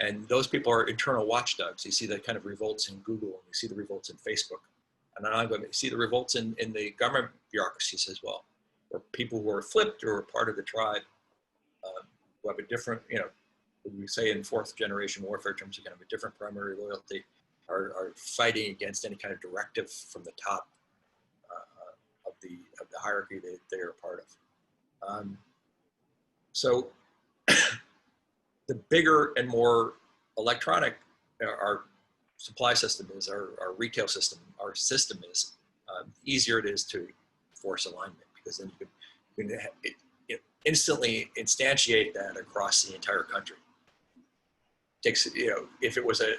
And those people are internal watchdogs. You see that kind of revolts in Google, and you see the revolts in Facebook. And then you see the revolts in the government bureaucracies as well, where people who are flipped or are part of the tribe who have a different, we say in fourth generation warfare terms, you kind of a different primary loyalty, are fighting against any kind of directive from the top of the hierarchy that they are a part of. So the bigger and more electronic our supply system is, our retail system, our system is, the easier it is to force alignment, because then you can instantly instantiate that across the entire country. It takes, if it was a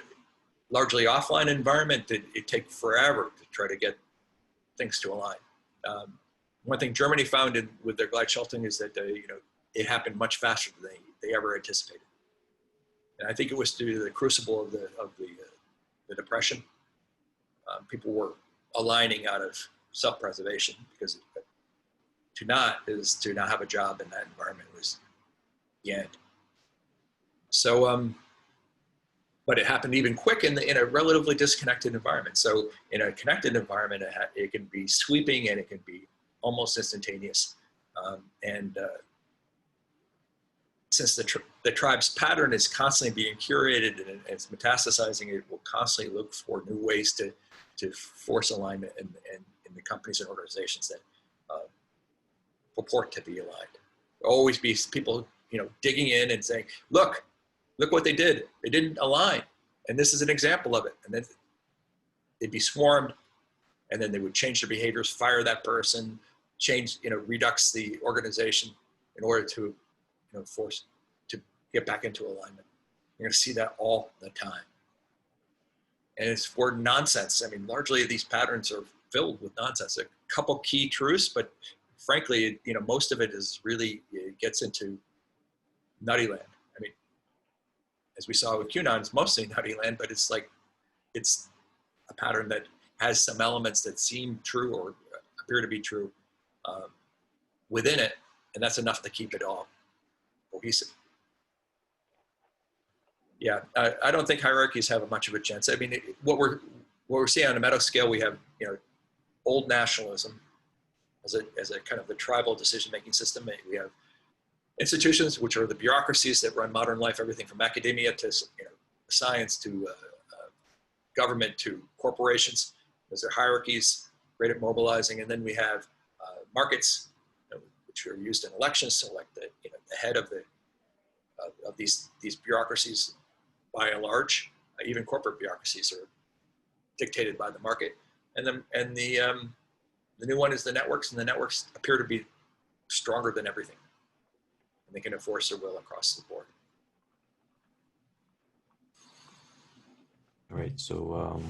largely offline environment, it'd take forever to try to get things to align. One thing Germany found with their Gleichschaltung is that it happened much faster than they ever anticipated. And I think it was due to the crucible of the Depression. People were aligning out of self-preservation, because to not have a job in that environment was the end. So, but it happened even quick in a relatively disconnected environment. So in a connected environment, it can be sweeping and it can be almost instantaneous. Since the tribe's pattern is constantly being curated and it's metastasizing, it will constantly look for new ways to force alignment in the companies and organizations that purport to be aligned. There'll always be people, digging in and saying, look what they did. They didn't align. And this is an example of it. And then they'd be swarmed, and then they would change their behaviors, fire that person, redux the organization in order to force to get back into alignment. You're going to see that all the time. And it's for nonsense. I mean, largely these patterns are filled with nonsense. A couple key truths, but frankly, most of it is really, it gets into nutty land. I mean, as we saw with QAnon, it's mostly nutty land, but it's a pattern that has some elements that seem true or appear to be true within it, and that's enough to keep it all cohesive. Yeah, I don't think hierarchies have much of a chance. I mean, what we're seeing on a meta scale, we have old nationalism as a kind of the tribal decision-making system. We have institutions, which are the bureaucracies that run modern life, everything from academia to science to government to corporations. Those are hierarchies, great at mobilizing. And then we have markets, which are used in elections to elect the head of these bureaucracies by and large. Even corporate bureaucracies are dictated by the market. And the new one is the networks, and the networks appear to be stronger than everything. And they can enforce their will across the board. All right, so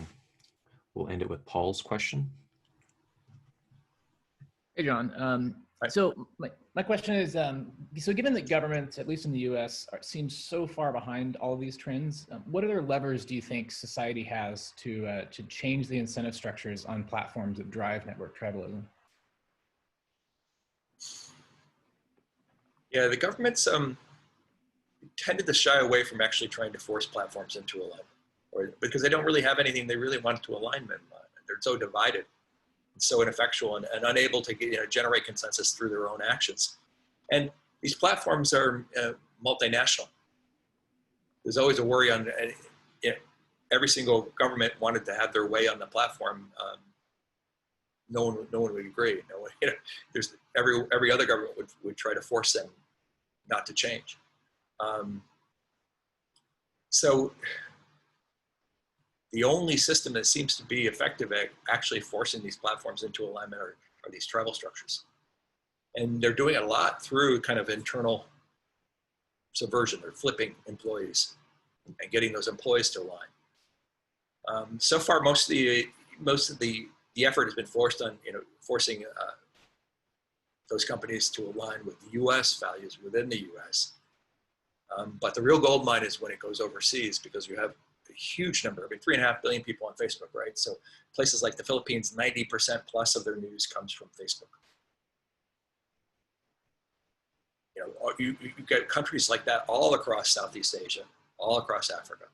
we'll end it with Paul's question. Hey, John. So my question is, so given that governments, at least in the US, seem so far behind all of these trends, what other levers do you think society has to change the incentive structures on platforms that drive network tribalism? Yeah, the governments tended to shy away from actually trying to force platforms into alignment, because they don't really have anything they really want to align them on. They're so divided, and so ineffectual, and unable to generate consensus through their own actions. And these platforms are multinational. There's always a worry on every single government wanted to have their way on the platform. No one would agree. No one, there's every other government would try to force them not to change. So the only system that seems to be effective at actually forcing these platforms into alignment are these tribal structures. And they're doing it a lot through kind of internal subversion. They're flipping employees and getting those employees to align. So far, most of the effort has been forcing those companies to align with the U.S. values within the U.S. But the real gold mine is when it goes overseas, because you have a huge number, 3.5 billion people on Facebook, right? So places like the Philippines, 90% plus of their news comes from Facebook. You get countries like that all across Southeast Asia, all across Africa,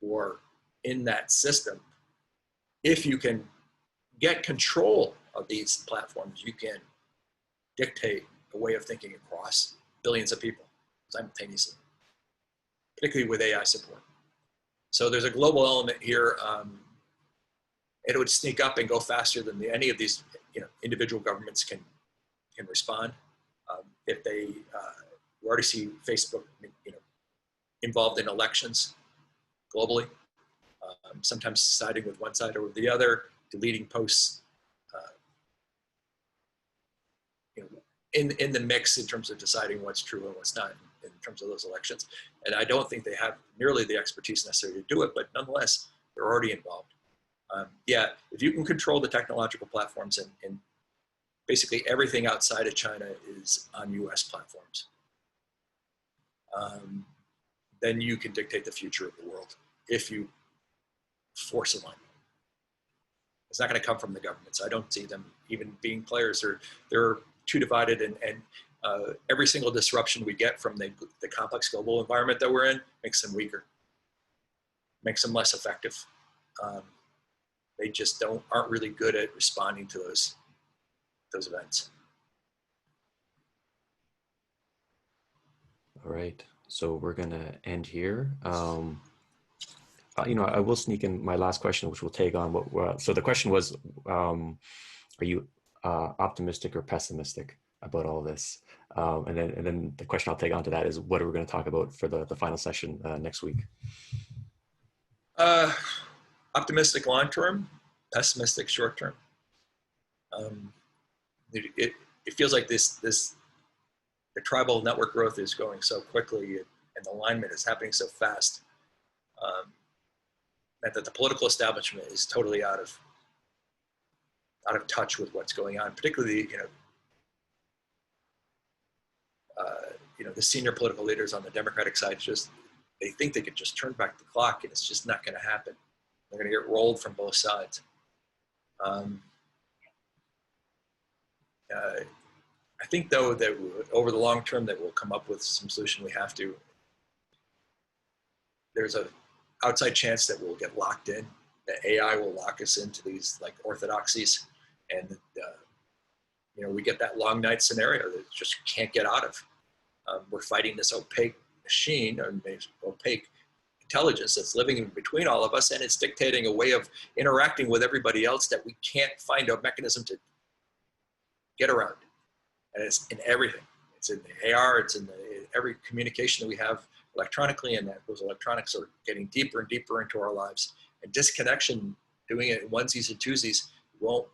who are in that system. If you can get control of these platforms, you can dictate a way of thinking across billions of people simultaneously, particularly with AI support. So there's a global element here. It would sneak up and go faster than any of these individual governments can respond. If they, we already see Facebook, involved in elections globally, sometimes siding with one side or the other, deleting posts, in the mix in terms of deciding what's true and what's not in terms of those elections. And I don't think they have nearly the expertise necessary to do it, but nonetheless, they're already involved. Yeah, if you can control the technological platforms and basically everything outside of China is on US platforms, then you can dictate the future of the world if you force alignment. It's not going to come from the governments. I don't see them even being players. They're too divided, and every single disruption we get from the complex global environment that we're in makes them weaker, makes them less effective. They just aren't really good at responding to those events. All right, so we're gonna end here. I will sneak in my last question, which will take on what. So the question was, are you optimistic or pessimistic about all this? And then the question I'll take on to that is, what are we going to talk about for the final session next week? Optimistic long term, pessimistic short term. It feels like the tribal network growth is going so quickly, and the alignment is happening so fast, that the political establishment is totally out of touch with what's going on, particularly the senior political leaders on the Democratic side. They think they could just turn back the clock, and it's just not going to happen. They're going to get rolled from both sides. I think, though, that over the long term that we'll come up with some solution. There's an outside chance that we'll get locked in, that AI will lock us into these orthodoxies, and we get that long night scenario that just can't get out of. We're fighting this opaque machine, or opaque intelligence that's living in between all of us, and it's dictating a way of interacting with everybody else that we can't find a mechanism to get around. And it's in everything. It's in the AR, it's in every communication that we have electronically, and that those electronics are getting deeper and deeper into our lives. And disconnection, doing it in onesies and twosies, won't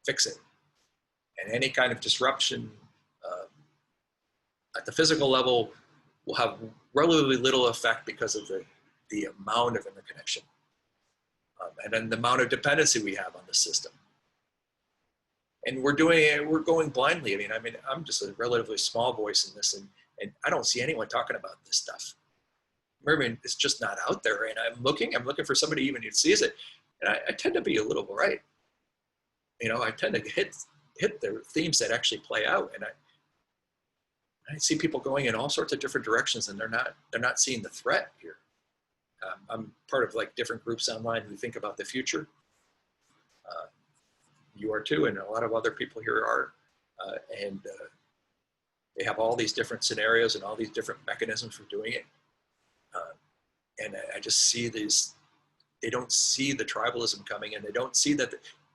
fix it. And any kind of disruption at the physical level will have relatively little effect because of the amount of interconnection and then the amount of dependency we have on the system. And we're going blindly. I mean, I'm just a relatively small voice in this, and I don't see anyone talking about this stuff. I mean, it's just not out there. And I'm looking for somebody even who sees it. And I tend to be a little right. I tend to hit the themes that actually play out. And I see people going in all sorts of different directions, and they're not seeing the threat here. I'm part of like different groups online who think about the future. You are too, and a lot of other people here are. And they have all these different scenarios and all these different mechanisms for doing it. And I just see these, they don't see the tribalism coming, and they don't see that,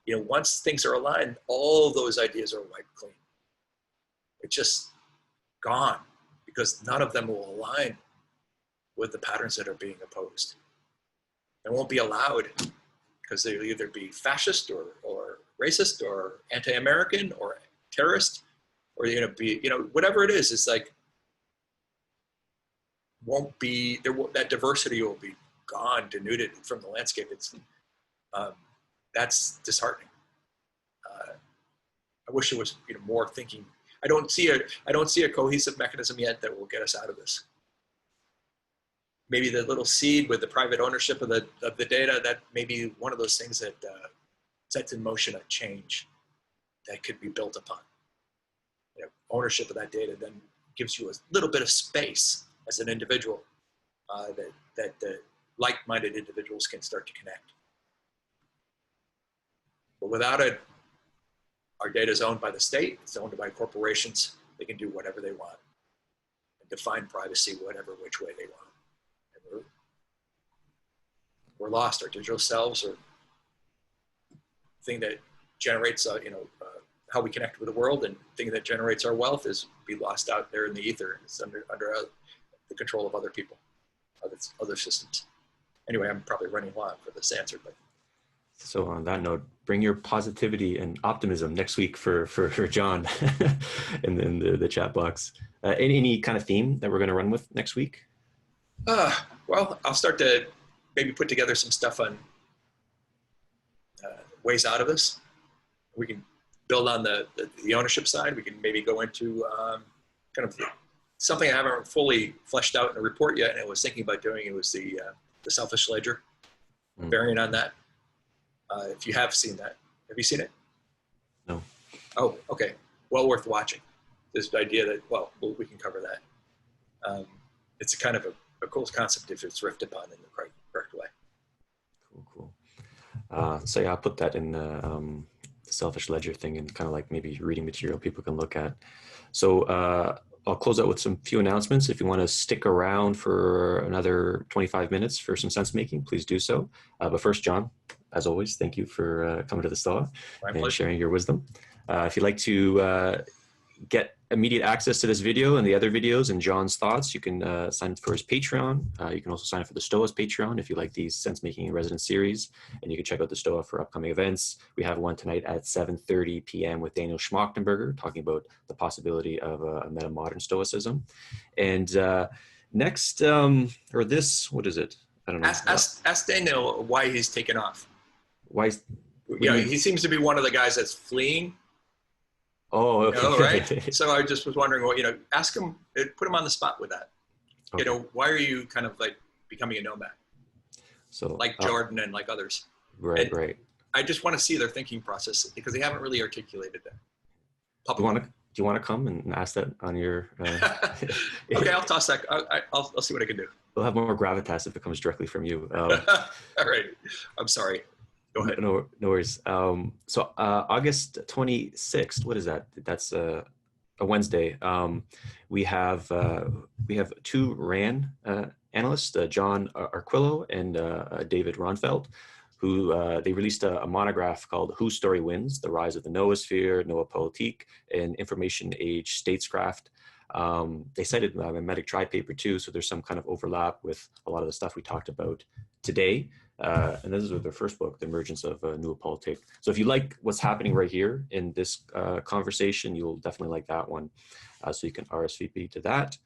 once things are aligned, all those ideas are wiped clean. It's just gone because none of them will align with the patterns that are being opposed. They won't be allowed because they'll either be fascist or racist or anti-American or terrorist, or whatever it is. It's like won't be there. That diversity will be gone, denuded from the landscape. It's that's disheartening. I wish it was more thinking. I don't see a cohesive mechanism yet that will get us out of this. Maybe the little seed with the private ownership of the data, that may be one of those things that sets in motion a change that could be built upon. Ownership of that data then gives you a little bit of space as an individual that like-minded individuals can start to connect. But without it, our data is owned by the state, it's owned by corporations. They can do whatever they want and define privacy which way they want. And we're lost. Our digital selves are thing that generates, how we connect with the world, and thing that generates our wealth is be lost out there in the ether. It's under the control of other people, other systems. Anyway, I'm probably running long for this answer, but. So on that note, bring your positivity and optimism next week for John in the chat box. Any kind of theme that we're going to run with next week? Well, I'll start to maybe put together some stuff on ways out of this. We can build on the ownership side. We can maybe go into kind of something I haven't fully fleshed out in a report yet, and I was thinking about doing. It was the selfish ledger, variant on that. If you have seen that, have you seen it? No. Oh, okay. Well worth watching. This idea that, we can cover that. It's a kind of a cool concept if it's riffed upon in the correct way. Cool. So yeah, I'll put that in the selfish ledger thing and kind of like maybe reading material people can look at. So I'll close out with some few announcements. If you want to stick around for another 25 minutes for some sense making, please do so. But first, John, as always, thank you for coming to the Stoa and sharing your wisdom. If you'd like to get immediate access to this video and the other videos and John's thoughts, you can sign up for his Patreon. You can also sign up for the Stoa's Patreon if you like these sense making and resident series, and you can check out the Stoa for upcoming events. We have one tonight at 7:30 p.m. with Daniel Schmachtenberger talking about the possibility of a meta-modern Stoicism. And next, or this, what is it? I don't know. Ask Daniel why he's taken off. Why? He seems to be one of the guys that's fleeing. Oh, okay. Right? So I just was wondering, ask him, put him on the spot with that. Okay. Why are you kind of like becoming a nomad? So like Jordan and like others. Right. I just want to see their thinking process because they haven't really articulated that. Do you want to come and ask that on your? Okay, I'll toss that. I'll see what I can do. We'll have more gravitas if it comes directly from you. All right. I'm sorry. Go ahead. No worries. So August 26th, what is that? That's a Wednesday. We have two RAN analysts, John Arquillo and David Ronfeld, who they released a monograph called Whose Story Wins? The Rise of the Noosphere, Noopolitik, and Information Age Statescraft. They cited a mimetic tribe paper too, so there's some kind of overlap with a lot of the stuff we talked about today. And this is their first book, The Emergence of Noopolitik. So if you like what's happening right here in this conversation, you'll definitely like that one. So you can RSVP to that.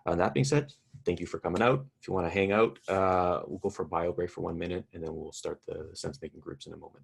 That being said, thank you for coming out. If you want to hang out, we'll go for a bio break for 1 minute, and then we'll start the sense-making groups in a moment.